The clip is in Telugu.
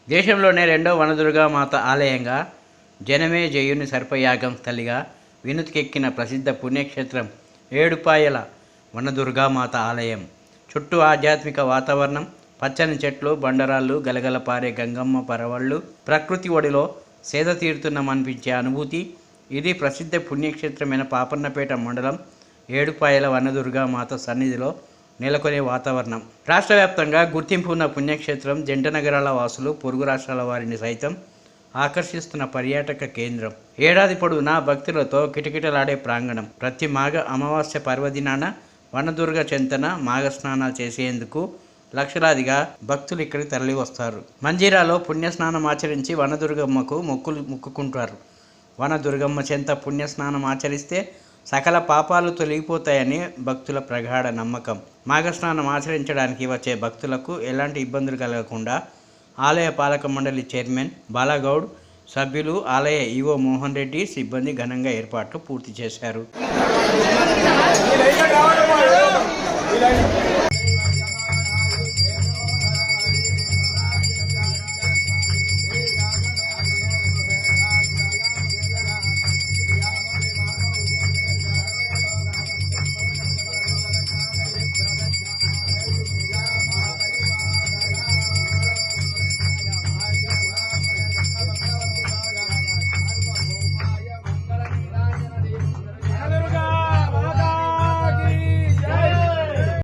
దేశంలోనే రెండో వనదుర్గామాత ఆలయంగా జనమే జయుని సర్పయాగం స్థలిగా వినుతికెక్కిన ప్రసిద్ధ పుణ్యక్షేత్రం ఏడుపాయల వనదుర్గామాత ఆలయం. చుట్టూ ఆధ్యాత్మిక వాతావరణం, పచ్చని చెట్లు, బండరాళ్ళు, గలగలపారే గంగమ్మ పరవళ్ళు, ప్రకృతి ఒడిలో సేద తీరుతున్నామనిపించే అనుభూతి. ఇది ప్రసిద్ధ పుణ్యక్షేత్రమైన పాపన్నపేట మండలం ఏడుపాయల వనదుర్గామాత సన్నిధిలో నెలకొనే వాతావరణం. రాష్ట్ర వ్యాప్తంగా గుర్తింపు ఉన్న పుణ్యక్షేత్రం, జంట నగరాల వాసులు, పొరుగు రాష్ట్రాల వారిని సైతం ఆకర్షిస్తున్న పర్యాటక కేంద్రం. ఏడాది పొడవునా భక్తులతో కిటకిటలాడే ప్రాంగణం. ప్రతి మాఘ అమావాస్య పర్వదినాన వనదుర్గ చెంతన మాఘ స్నానాలు చేసేందుకు లక్షలాదిగా భక్తులు ఇక్కడికి తరలి వస్తారు. మంజీరాలో పుణ్యస్నానం ఆచరించి వనదుర్గమ్మకు మొక్కుకుంటారు. వనదుర్గమ్మ చెంత పుణ్యస్నానం ఆచరిస్తే సకల పాపాలు తొలగిపోతాయని భక్తుల ప్రగాఢ నమ్మకం. మాఘస్నానం ఆచరించడానికి వచ్చే భక్తులకు ఎలాంటి ఇబ్బందులు కలగకుండా ఆలయ పాలక మండలి చైర్మన్ బాలగౌడ్, సభ్యులు, ఆలయ ఈవో మోహన్ రెడ్డి, సిబ్బంది ఘనంగా ఏర్పాట్లు పూర్తి చేశారు.